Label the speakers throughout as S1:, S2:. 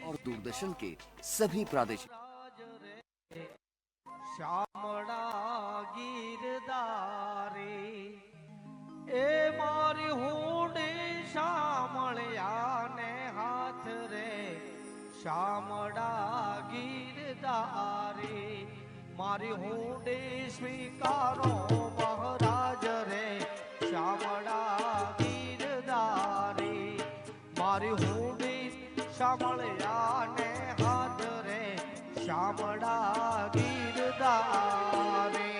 S1: और दूरदर्शन के सभी प्रादेशिक
S2: श्यामड़ा गिरदारे ए मारी हुंडे श्यामळ्या ने हाथ रे श्यामड़ा गिरदारे मारी हुंडे स्वीकारो महाराज रे श्यामड़ा गिरदारे मारी हुंडे श्यामळ्या ने हाथ रे श्यामड़ा गिरदारे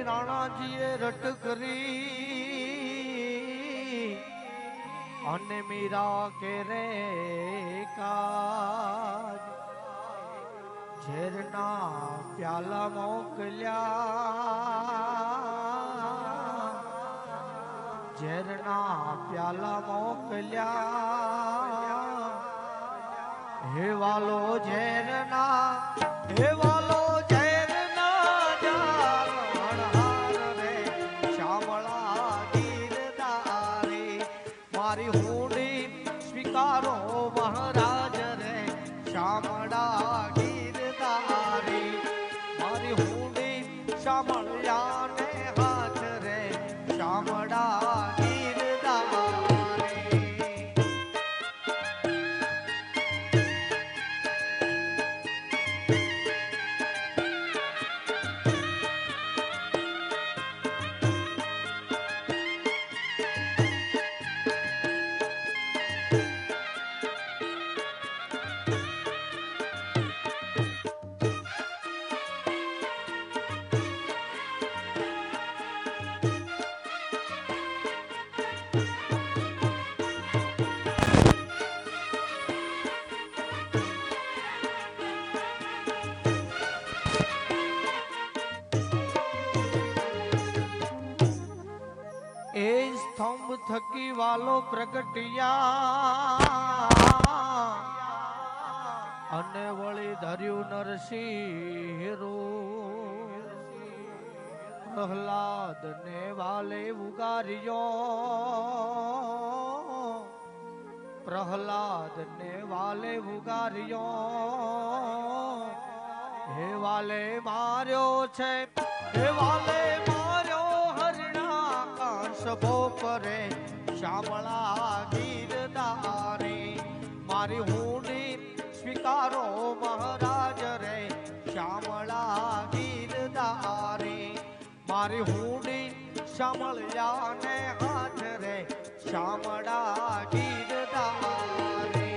S2: રાણાજીએ રટ કરી અને મીરા કે રે કાજ ઝેરના પ્યાલા મોકલ્યા ઝેરના પ્યાલા મોકલ્યા હે વાલો ઝેરના હે વાલો મારી હુંડી સ્વીકારો મહારાજ રે શ્યામળા ગીરધારે મારી હુંડી શ્યામળ્યા ને હાથ રે શ્યામળા સ્તંભ થકી વાલો પ્રગટિયા અને વળી ધર્યું નરસિંહ પ્રહલાદ ને વાલે ઉગાર્યો પ્રહલાદ ને વાલે ઉગાર્યો હે વાલે માર્યો છે હે વાલે સભો કરે શ્યામળા ગીરધારે મારી હુંડી સ્વીકારો મહારાજ રે શ્યામળા ગીરધારે મારી હુંડી શ્યામળ્યા ને હાથ રે શ્યામળા ગીરધારે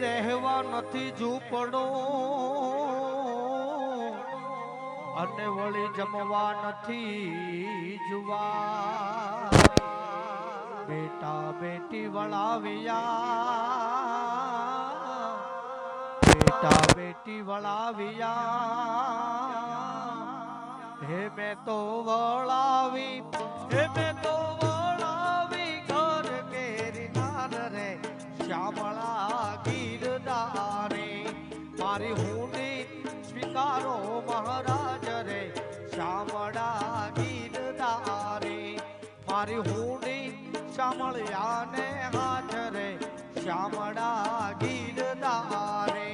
S2: રહેવા નથી ઝૂંપડો અને વળી જમવા નથી જુવા બેટા બેટી વળાવ્યા બેટા બેટી વળાવ્યા હે મેં તો વળાવી હે મેં તો વળાવી ઘર કેરી નાર રે શ્યામળા ગીરધારે મારી હુંડી સ્વીકારો મહારાજ રે શામળા ગીરધારી મારી હુંડી શામળિયા ને હાથ રે શામળા ગીરધારી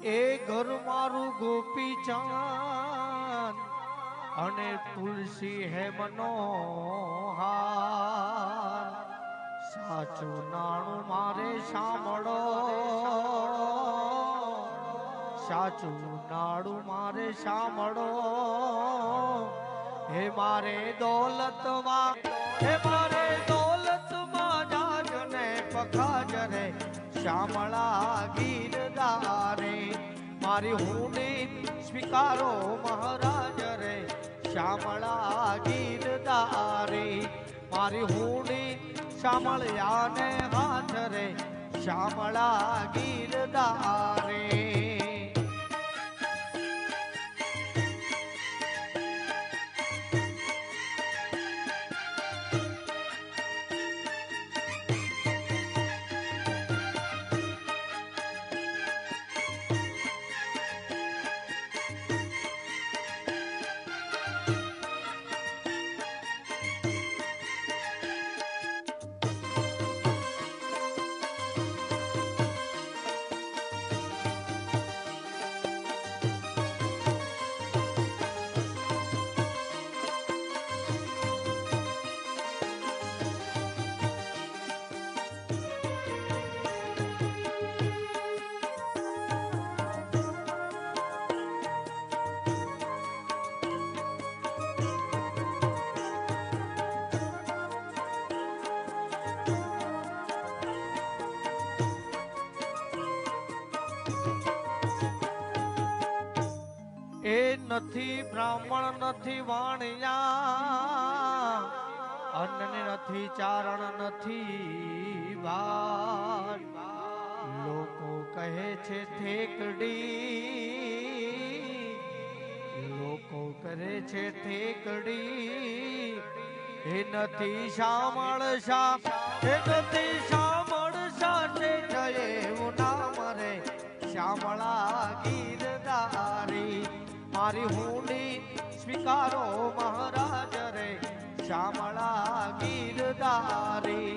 S2: એ ઘર મારું ગોપી ચાંદ અને તુલસી હે મનોહાર સાચું નાણું મારે સાંભળો સાચું નાણું મારે સાંભળો હે મારે દોલતમાં હે મારે દોલતમાં જાજ ને પખાજ રે શ્યામળા ગીરધારે મારી હુંડી સ્વીકારો મહારાજ રે શ્યામળા ગીરધારે મારી હુંડી શામળિયા ને હાથ રે શ્યામળા ગીરધારે એ નથી બ્રાહ્મણ નથી વાણિયા અન્ન નથી ચારણ નથી ભાત લોકો કહે છે થેકડી લોકો કરે છે થેકડી એ નથી શામળ શા એ નથી શામળ સાથે જય નામ રે શ્યામળા ગીરધારી મારી હુંડી સ્વીકારો મહારાજ રે શ્યામળા ગીરધારી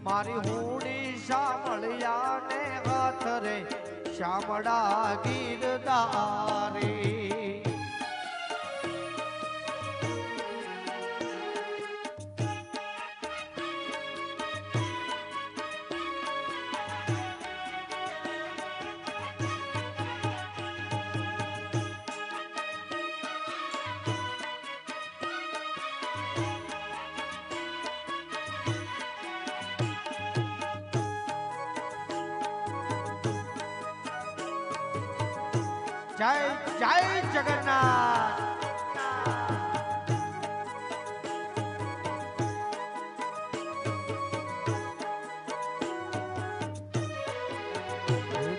S2: મારી હુંડી શામળિયા ને હાથ રે શ્યામળા ગીરધારી જય જય જગન્નાથ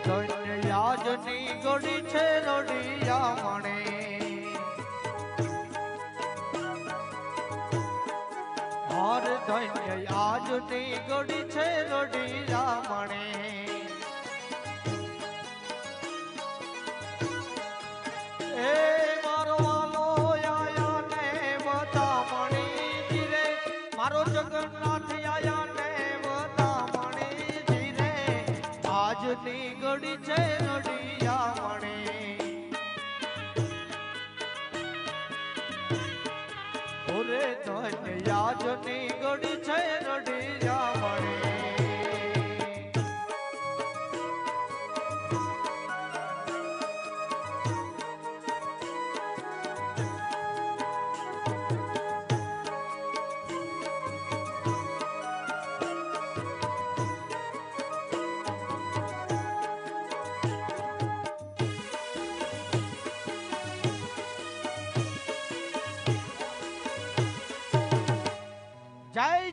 S2: ધન્ય યાજની ગોડી છે રોડિયા મણે હર ધન્ય યાજની ગોડી છે રોડિયા મણે એ મારો વાલો આયા ને વધામણી જીરે મારો જગન્નાથ આયા ને વધામણી જીરે આજની ઘડી છે નડિયા મણે ઓરે ધન્ય યાજની ઘડી છે નડિયા મણે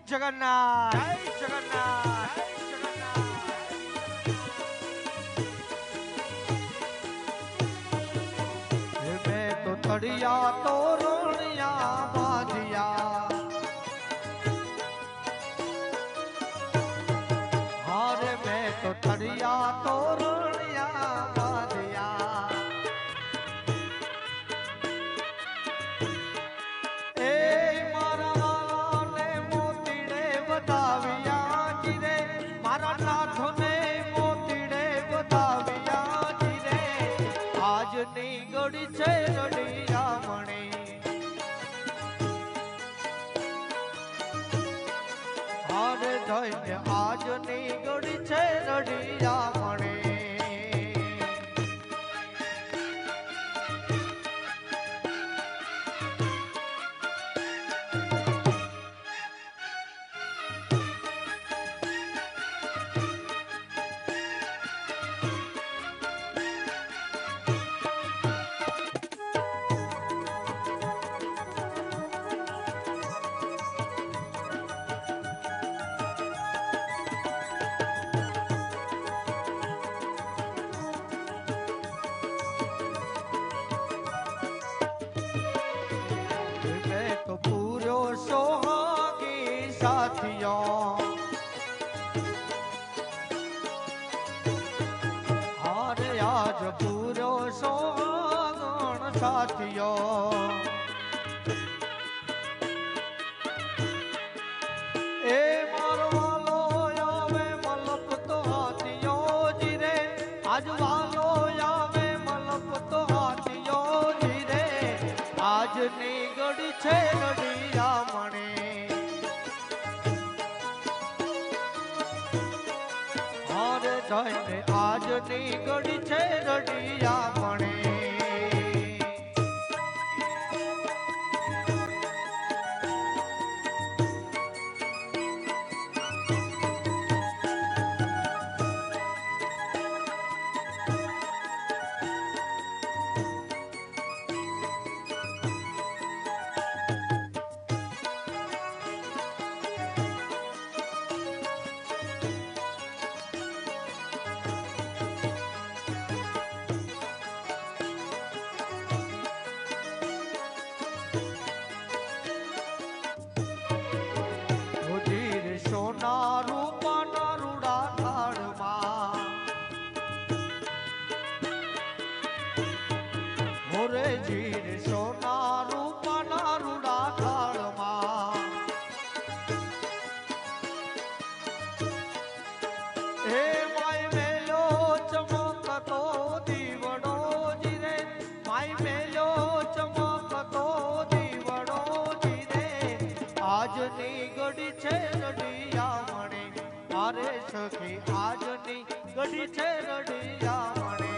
S2: જગન્નાથ
S3: જય જગન્નાથ
S2: મેં તો તળિયા તો રોણિયા બાંધ્યા હારે મેં તો તળિયા તો રોણિયા બાંધ્યા એ મારા વાલાને મોતીડે બતાવ્યા જીરે મારા નાથને મોતીડે બતાવ્યા જીરે આજની ગળી છે રડિયા મણી હારે ધન્ય આજની ગળી છે રડિયા મણી મેં તો પૂરો સોહાગી સાથીઓ હારે આજ પૂરો સોહાગણ સાથીઓ એ મારો વાલો આવે મલક તો હાથીઓ જીરે આજ વાલો આવે મલક તો હાથીઓ જીરે આજની ગળી છે રડિયા મણી હારે ધન્ય આજની ગળી છે રડિયા મણી ધીર સોના રૂપાના રૂડા થાળમાં હોરે જીર સોના રૂપાના રૂડા થાળમાં હે માય મેલો ચમકતો દીવડો જીરે માય મેલો ચમકતો દીવડો જીરે આજની ગળી છે રડિયા મણી મારે સખી આજની ગળી છે રડિયા મણી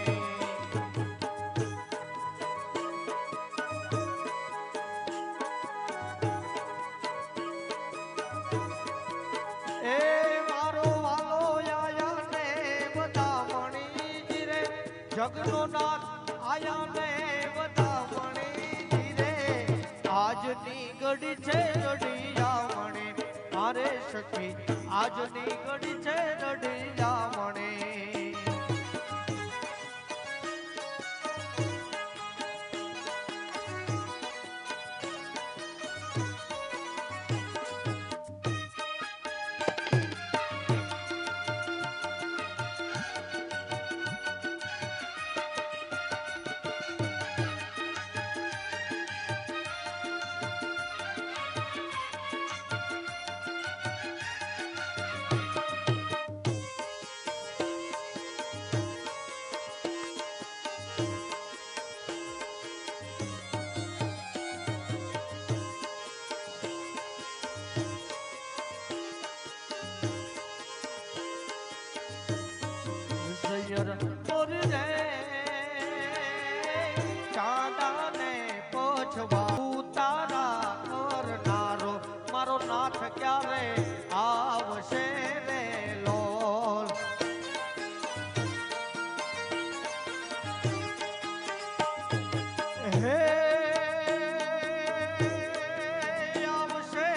S2: એ મારો વાલો આયા ને બધા મણી જીરે જગનો નાથ આયા ને બધા મણી જીરે આજની ગળી છે રડિયા મણી મારે સખી આજની ગળી છે રડિયા મણી સૈયર મોર રે ચાંદાને પછવા ઉતારા કરનારો મારો નાથ ક્યારે આવશે રે લોલ હે આવશે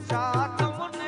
S2: સાતમને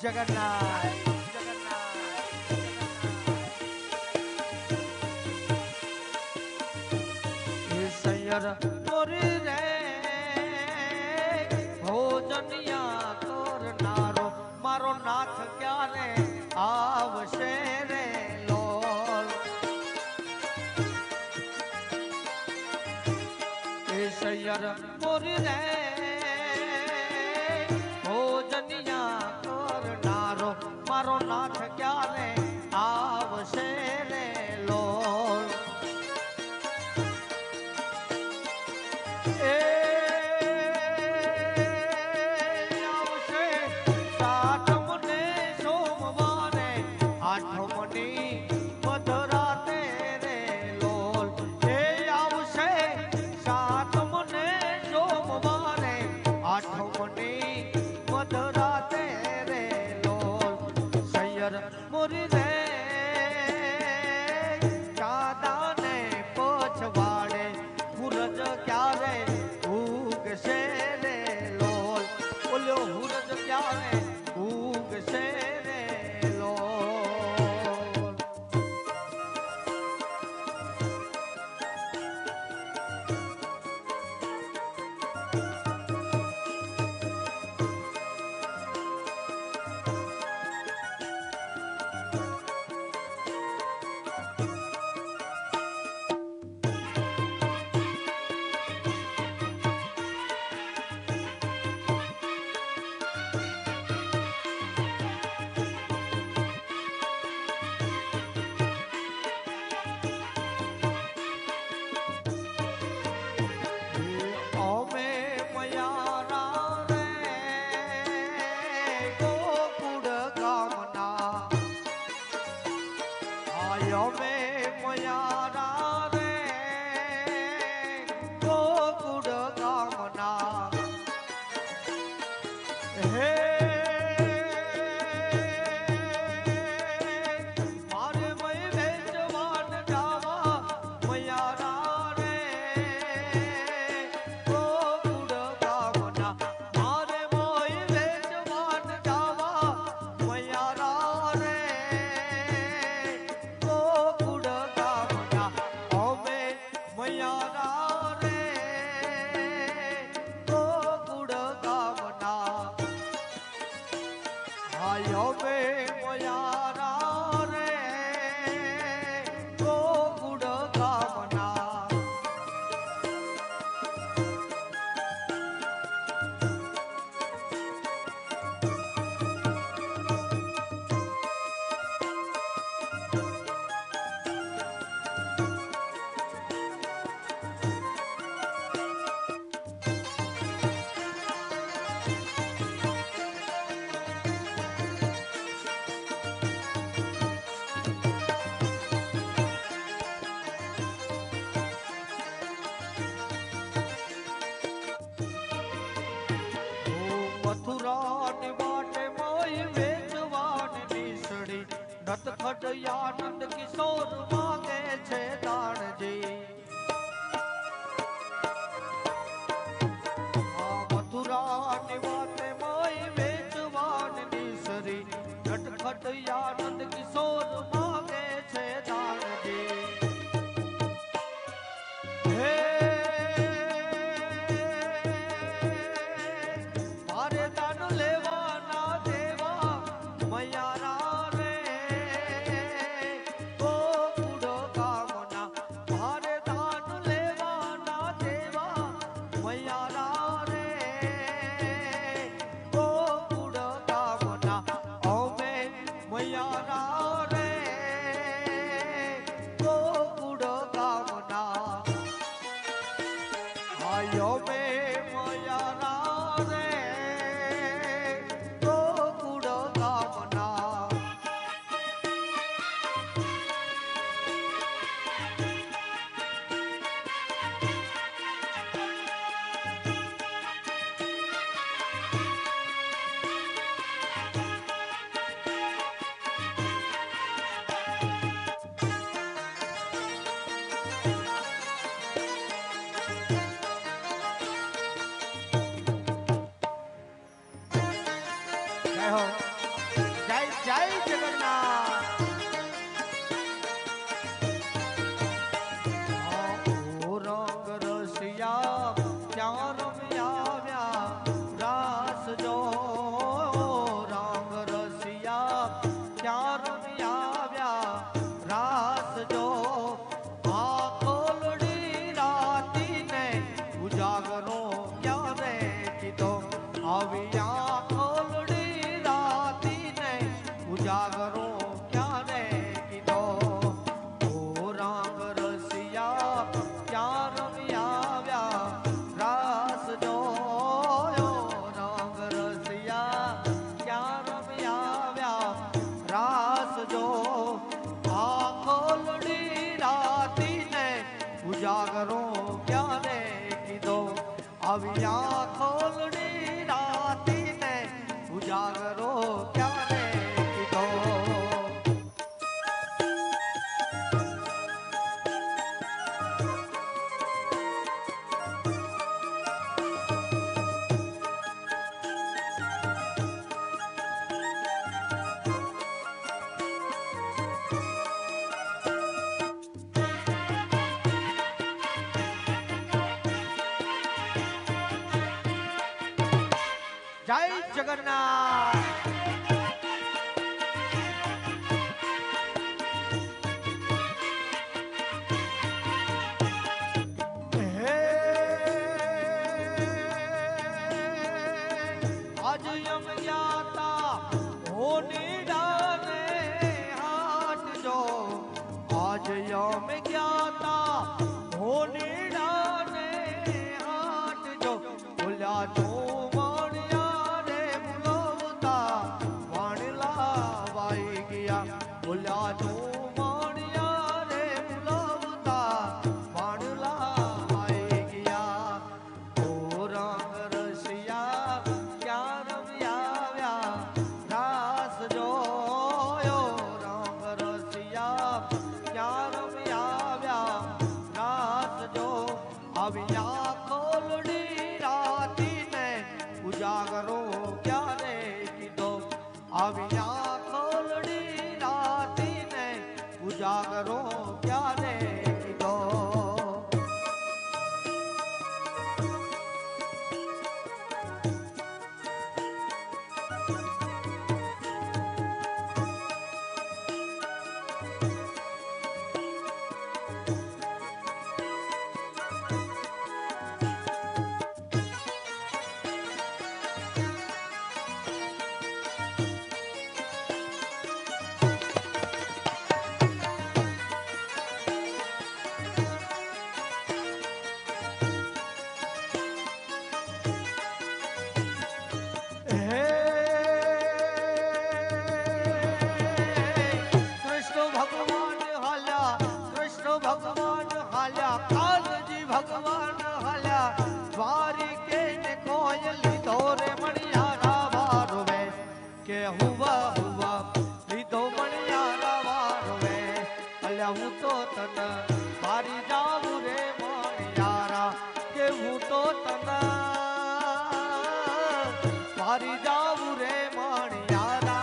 S2: જગન્નાથ સૈયર મોરી રે ભોજનિયા કરનારો મારો નાથ ક્યારે આવશે રે લોલ એ સૈયર મોરી રે ભોજનિયા કરનારો મારો નાથ ક્યારે આવશે રે લોલ મોરી રે ચાદાને પછવાડે હુરજ ક્યારે ઉગશે રે લોલ ઓલ્યો હુરજ ક્યારે ઉગશે રે લોલ મથુરાની વાટે મોય વેચવાની નીસડી નટખટ આનંદ કિશોર માગે છે દાણજી મથુરાની વાટે મોય વેચવાની નીસડી નટખટ આનંદ કિશોર માગે છે દાણજી હે આવ્યા ખોલડી રાતીને ઉજાગરો ક્યારે કીધો. જય જગન્નાથ. હે આજ યમ જાતા હોની ડાને હાટજો. આજ યમ જાતા હોની ડાને હાટજો. ભૂલ્યા તો બોલ્યા તો માણિયા રે બોલાવતા વાણલા આવી ગયા. ઓ રંગ રસિયા ક્યાં રમ્યા આવ્યા રાસ જોયો. રંગ રસિયા ક્યાં રમ્યા આવ્યા રાસ જો. આવ્યા ખોલડી રાતીને ઉજાગરો ક્યારે કીધો. આવ્યા ખોલડી ઉજાગરો ક્યારે કીધો. ભગવાન હાલ્યા કાલજી ભગવાન હાલ્યા દ્વારિકે ને કોઈ લીધો રે મણિયારા વારો વે. કે હુવા હુવા લીધો મણિયારા વારો વે. અલ્યા હું તો તને મારી જાવું રે મણિયારા. કે હું તો તને મારી જાવું રે મણિયારા.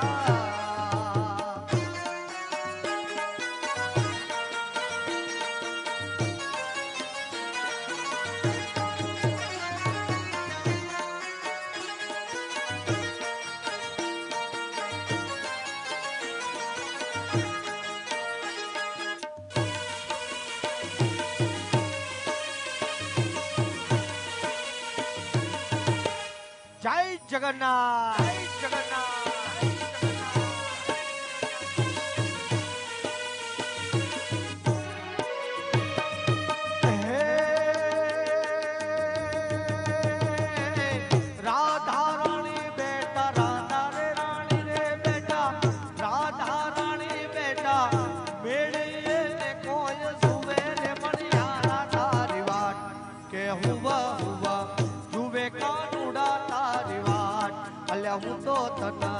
S2: જય જગન્નાથ. જય જગન્નાથ. રાધા રાણી બેટા રાધા રે રાણી રે બેટા રાધા રાણી બેટા મેળીએ ને કોઈ સુવે રે મણિયારા તારી વાટ. કે હુવા હુવા જુવે કાનુડા તારી વાટ. અલ્યા હું તો તને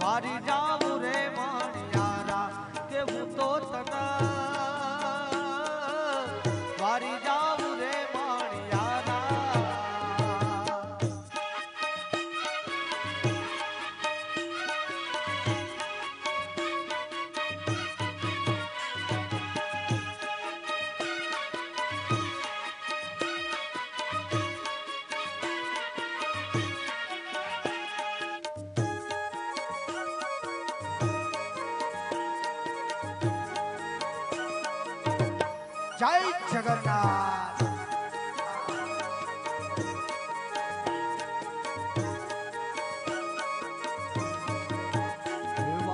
S2: મારી જાવું રે મણિયારા. કે હું તો તને મારી જાવું રે મણિયારા. જય જગન્નાથ.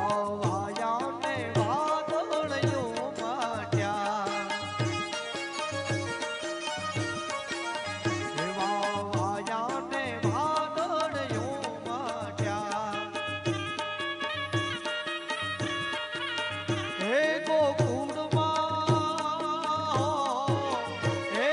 S2: વાયા ને વાદળિયો માટ્યા. વાયા ને વાદળિયો માટ્યા. હે ગોકુળમાં હે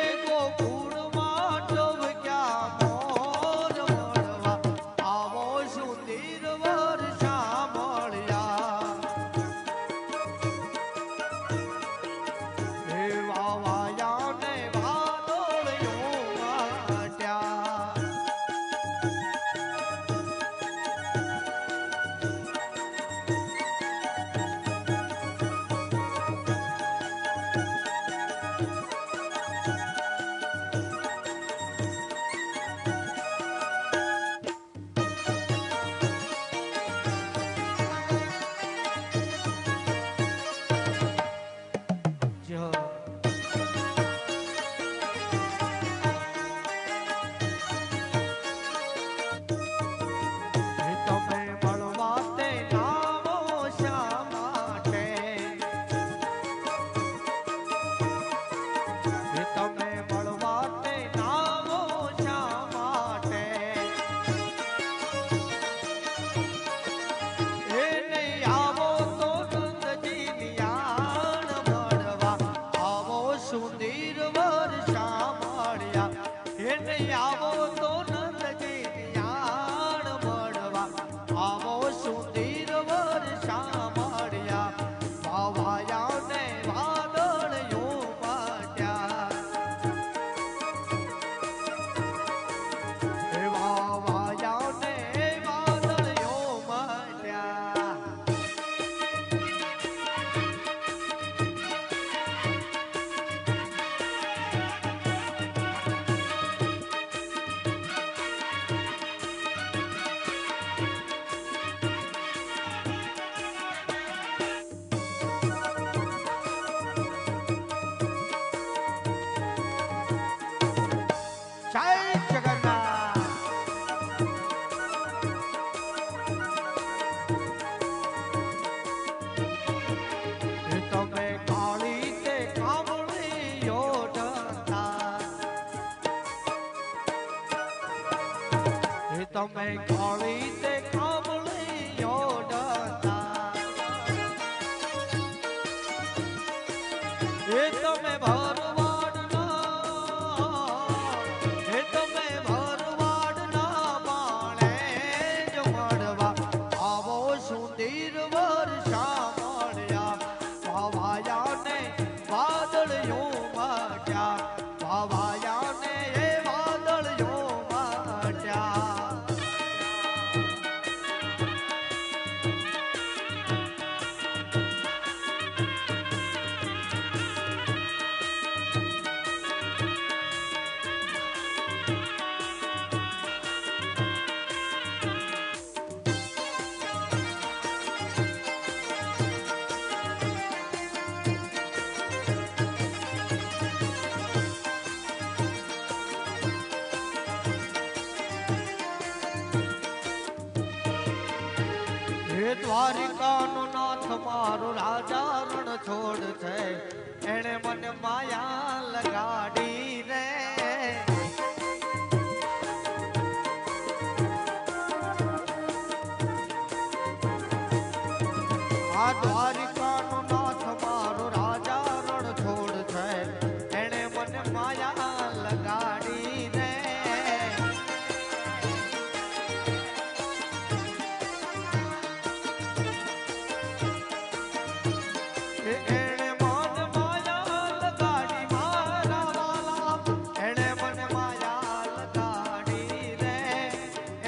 S2: આવજો. એ તમે મળવા તે નાવો શા માટે? એ તમે મળવા તે નાવો શા માટે? એ નહીં આવો તો નંદજીની આણ મળવા આવો સુધીર વર્ષા મળ્યા. એ નહીં આવો તો નંદજીની આણ મળવા આવો સુધીર વર્ષા મળ્યા. વાવાયા ને વાદળિયો પાટ્યા. એ વાવાયા ને વાદળિયો પાટ્યા. જય જગન્નાથ. એ તમે કાળી તે કામળીઓ ઢંઢા. એ તમે કાળી તે કામળીઓ ઢંઢા. એ તમે ભરવાડના એ તમે ભરવાડના બાણે જ મળવા આવો સુધીર વર્ષા મળ્યા. વાવાયા ને વાદળિયો માટ્યા. વાવાયા ને એ વાદળિયો માટ્યા. હે દ્વારિકાનો નાથ મારો રાજા રણ છોડ છે. એણે મને માયા લગાડી રે. આ દ્વારિકાનો નાથ મારો રાજા રણ છોડ છે. એણે મને માયા લગાડી રે. એણે મને માયા લગાડી મારા વાલા. એણે મને માયા લગાડી રે.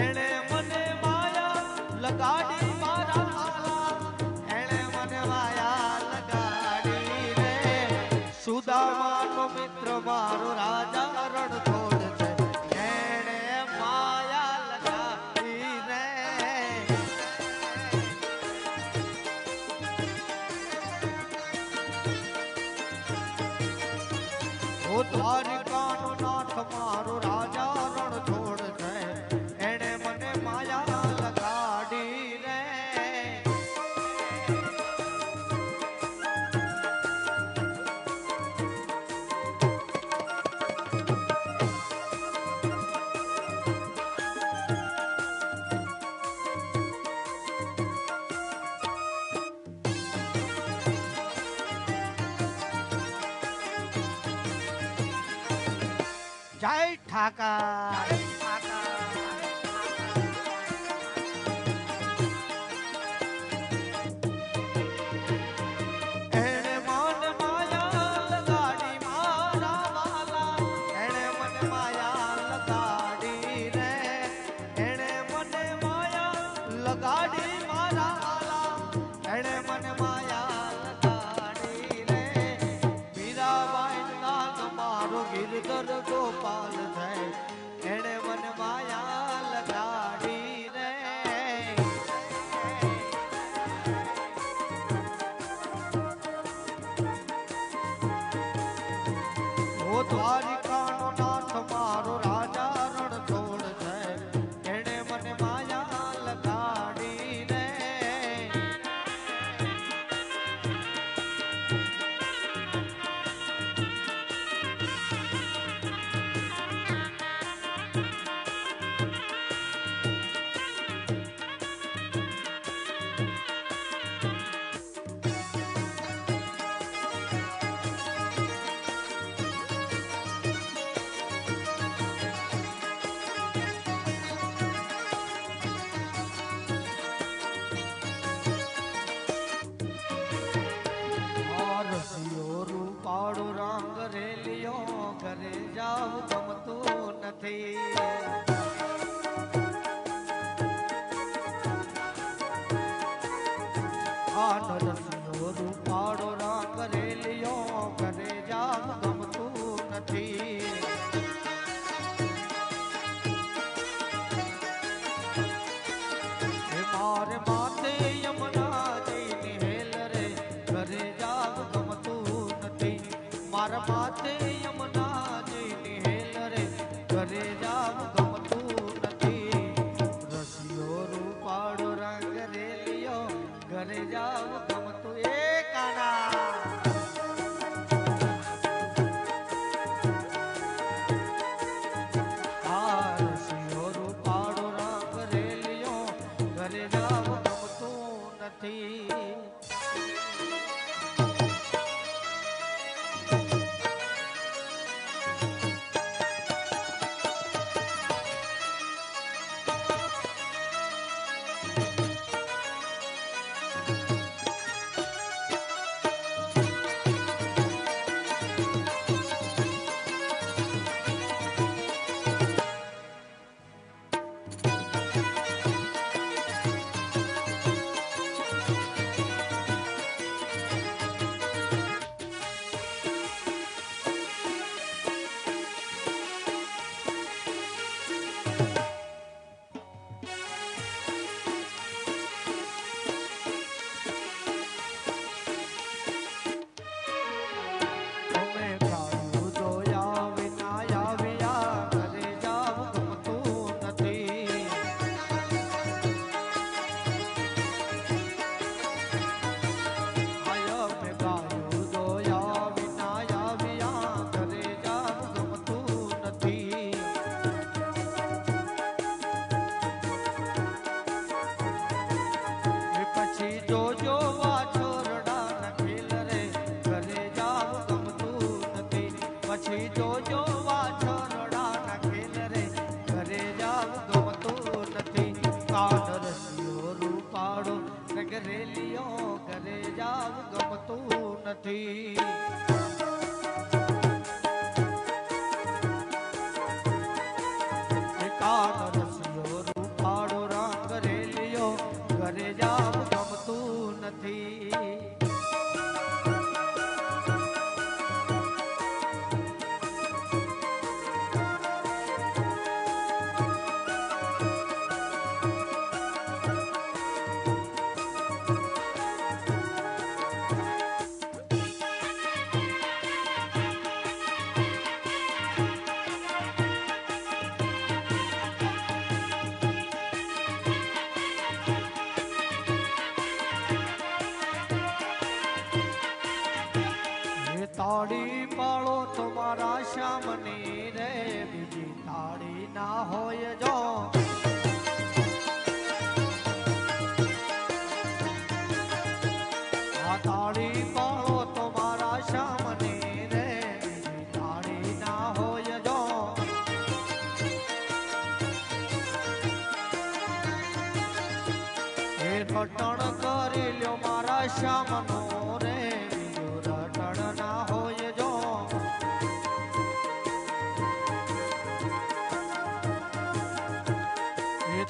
S2: એણે મને માયા લગાડી મારા વાલા. એણે મને માયા લગાડી રે. સુદામાનો મિત્ર મારો રાજા રણ છોડ છે. એણે માયા લગાડી રે. ઓ દ્વારિકાનો નાથ મારો રાજા રણ છોડ છે. એણે મને માયા લગાડી રે. જય ઠાકર. એણે મને માયા લગાડી મારા વાલા. એણે મને માયા લગાડી રે. એણે મને માયા લગાડી મારા વાલા. એણે મને માયા લગાડી રે. મીરાબાઈ નાથ મારો ગિરધર ગોપાલ છે. એણે મને માયા લગાડી રે. દ્વારિકાનો નાથ મારો રાજા રણછોડ છે એણે મને માયા લગાડી રે રૂપાળો રંગ રેલિયો ઘરે જાવ ગમતું નથી રસિયો રૂપાળો રંગ રેલિયો ઘરે જાવ ગમતું નથી મારે માથે યમુના જઈને હેલ રે ઘરે જાવ ગમતું નથી મારા માથે યમુના જઈને હેલ રે ઘરે જાવ ગમતું નથી રસિયો રૂપાળો રંગ રેલિયો ઘરે જાવ ગમતું એ કાના રસિયો રૂપાળો રંગ રેલિયો ઘરે જાવ ગમતું નથી રેલિયો ઘરે જાવ ગમતું નથી રસિયો રૂપાળો રંગ રેલિયો ઘરે જાવ ગમતું નથી તાળી પાળો તમારા શ્યામની રે બીજી તાળી ના હોય જો આ તાળી પાળો તમારા શ્યામની રે બીજી તાળી ના હોય જો એ રટણ કરી લ્યો મારા શ્યામનો રે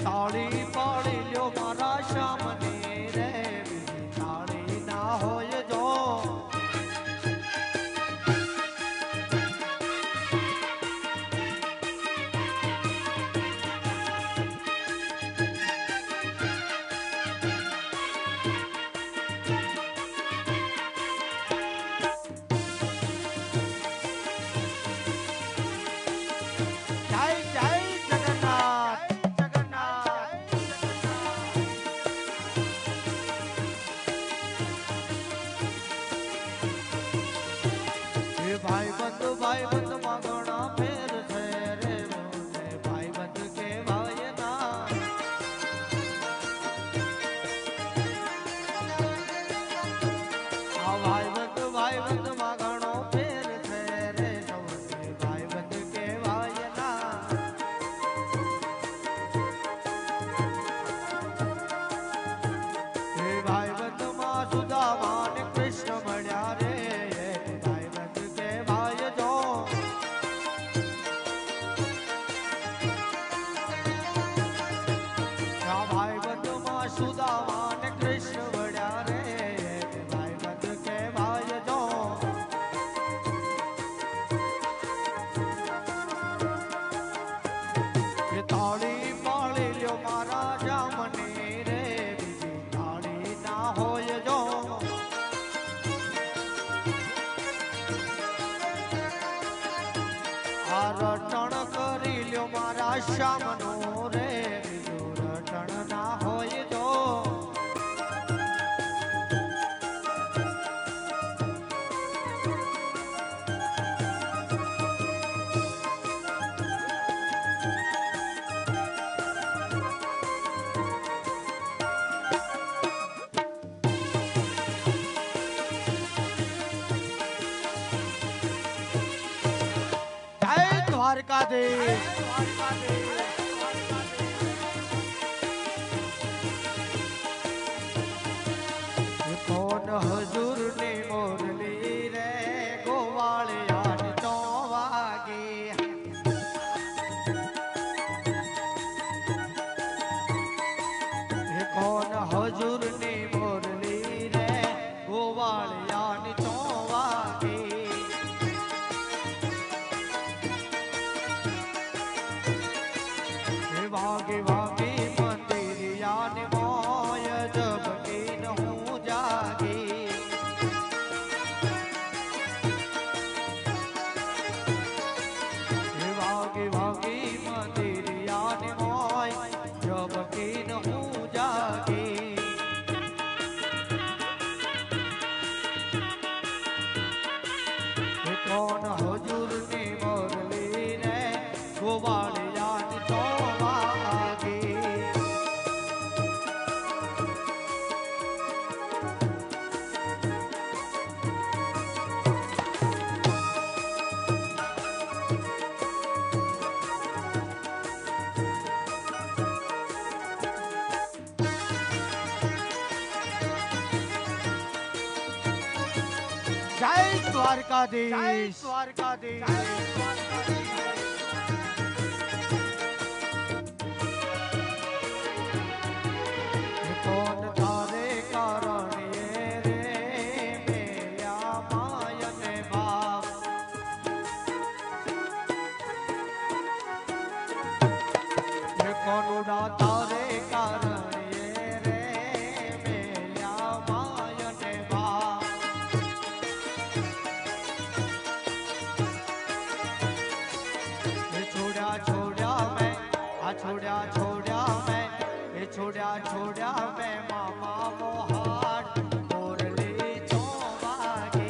S2: તાળી પાડી લ્યો મારા શ્યામની રે બીજી તાળી ના હોય જો ભાઈ બંધ માગણા ફેર છે રે ભાઈ બંધ કેવાય ના આ ભાઈ બંધ માગણો ફેર છે રે ભાઈ બંધ કેવાય ના ભાઈ બંધ માં સુદામા ને કૃષ્ણ મળ્યા રે ભાઈ બંધ કેવાય જો ભાઈ બંધ માં સુદામા ને કૃષ્ણ મળ્યા રે ભાઈ બંધ કેવાય જો તાળી પાળી લ્યો મારા જામની રે બીજી તાળી ના હોય જો આ રટણ કરી લ્યો મારા શ્યામનું રે બીજું રટણ ના હોય જો દ્વારકાધીશ કોણ હજુર ની મોરલી રે ગોવાળિયા તો વાગી કોણ હજુર ની મોરલી રે ગોવાળિયા તો વાગી વાગે વાગે મંદિરિયા ને મોય જબકી ન હું જાગી વાગે વાગે મંદિરિયા ને મોય જબકી ન હું જાગી કોણ હજુર ની મોરલી રે ગોવાળિયા ની તો જય દ્વારકાધીશ કોણ તારે કારણે રે મેલ્યા માય ને બાપ કોનુડા તારે કારણે રે મેલ્યા માય ને બાપ छोड़ा मैं मामा मोहाट मोरली चोवागे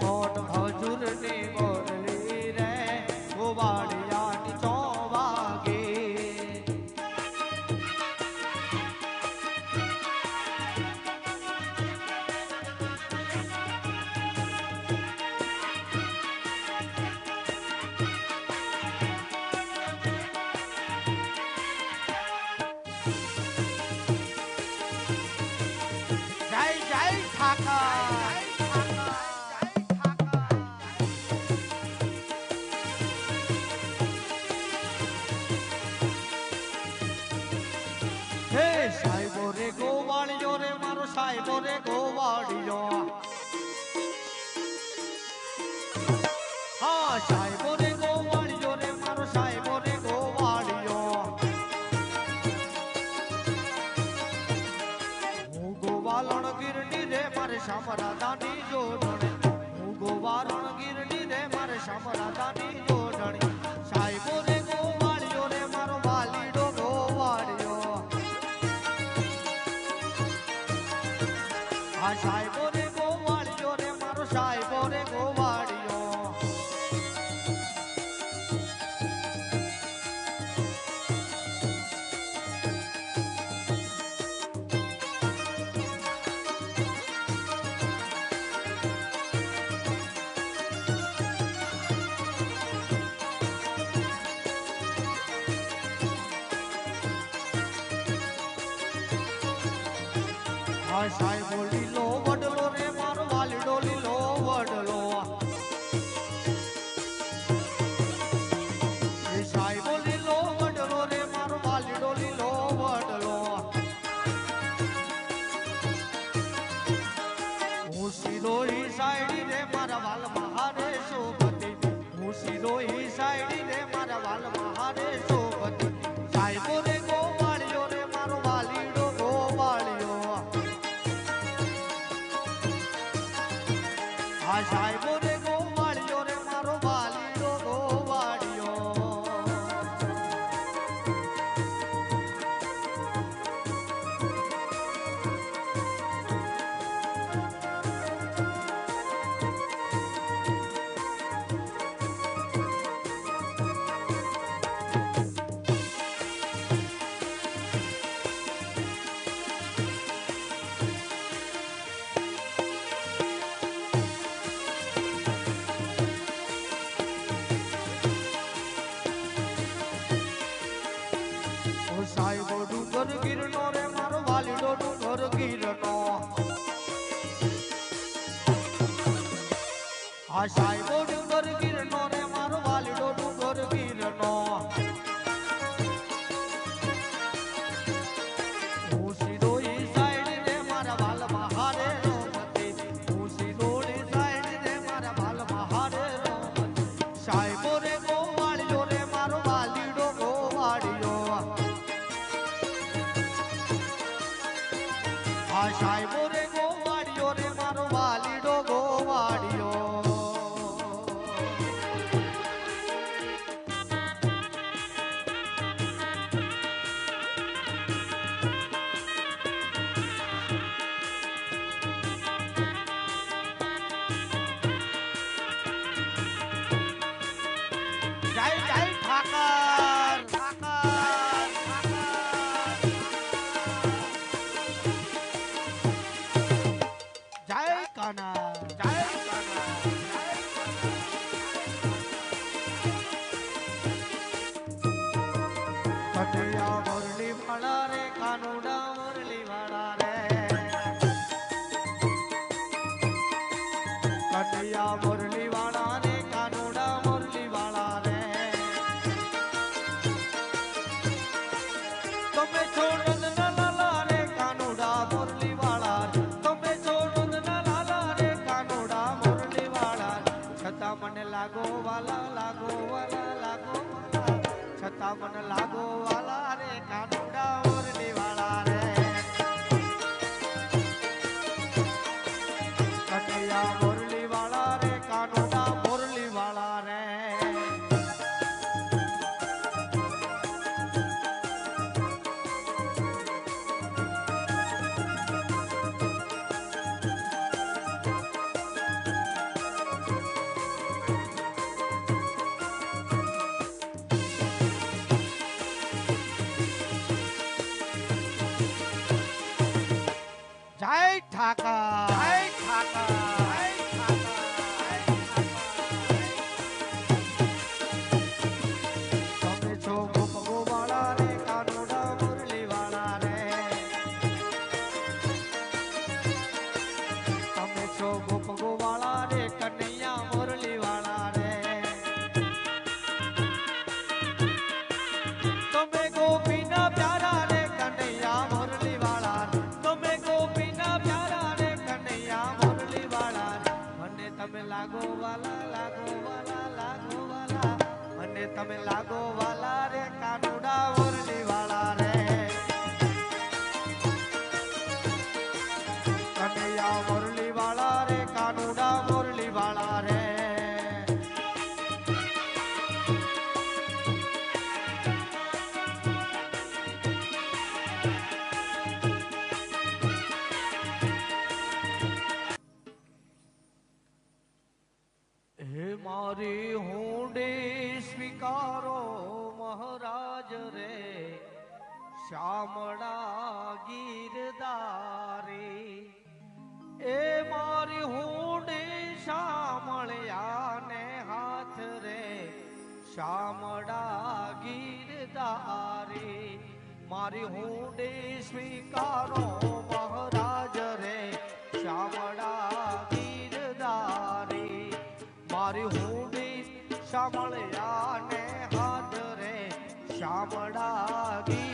S2: कौन हजूर ने मोरली रे गोवाड़िया चोवागे સાહેબો રે ગોવાળિયો રે મારો સાહેબો રે ગોવાળિયો હા સાહેબો રે ગોવાળિયો રે મારો સાહેબો રે ગોવાળિયો હું ગોવાલણ ગીરની રે મારે શામરાદાની જોડણી હું ગોવાલણ ગીરની રે મારે શામરાદાની જોડણી સાહેબો રે ગોવાળિયો રે મારો વાલીડો ગોવાળિયો આ સાહેબો રે ગોવાળિયો રે મારો સાહેબો રે ગોવાળિયો આ સાહેબો લીલો વડલો રે મારો વાલીડો લીલો વડલો એ સાહેબો લીલો વડલો રે મારો વાલીડો લીલો વડલો હું સીધો ઈ સાઈડી રે મારા વાલ મહારે શોભતી હું સીધો ઈ સાઈડી રે મારા વાલ મહારે શોભતી સાહેબો રે ગોવાળિયો રે મારો વાલીડો ગોવાળિયો આ સાહેબો રે ગોવાળિયો રે મારો વાલીડો ગોવાળિયો ઓ સાહેબો ડુંગર ગીરનો રે મારો વાલીડો ડુંગર ગીરનો આ સાહેબો ડુંગર ગીરનો રે મારો વાલીડો ડુંગર ગીરનો હું સીધો ઈ સાઈડ રે મારા વાલ મહારે રોમતી હું સીધો ઈ સાઈડ રે મારા વાલ મહારે રોમતી સાહેબો રે ગોવાળિયો રે મારો વાલીડો ગોવાળિયો આ સાહેબો રે ગોવાળિયો રે મારો વાલીડો ગોવાળિયો જય જય ઠાકર ઠાકર જય કાના જય કટિયા મુરલી વાળા રે કાનુડા મુરલી વાળા રે કટિયા મુરલી વાળા રે કાનુડા મુરલી વાળા રે તમે છોડ ના લાલા રે કાનુડા મુરલી વાળા તમે છોડ ના લાલા રે કાનુડા મુરલી વાળા છતાં મને લાગો વાલા લાગો વાલા લાગો વાલા છતાં મને લાગો વાલા રે કાનુડા મુરલી વાળા રે કટિયા મુરલી વાળા રે કાનુડા મુરલી વાળા રે જય ઠાકર જય ઠાકર તમે છો ગોપગો વાળા રે કાનુડા મુરલી વાળા રે તમે છો ગોપગો વાળા રે કનૈયા મુરલી વાળા રે તમે ગોપીના પ્યારા રે કનૈયા મુરલી વાળા તમે ગોપીના પ્યારા રે કનૈયા મુરલી વાળા મને તમે લાગો વાલા લાગો વાલા લાગો વાલા મને તમે લાગો વાલા રે કાનુડા મુરલી વાળા રે કનૈયા મુરલી વાળા રે કાનુડા મુરલી વાળા રે મારી હુંડી સ્વીકારો મહારાજ રે શ્યામળા ગીરધારી એ મારી હુંડી શામળિયાને હાથ રે શામળા ગીરધારી મારી હુંડી સ્વીકારો મહારાજ રે શામળા ગીરધારી મારી હુંડી શામળિયાને હાથ રે શામળા ગીર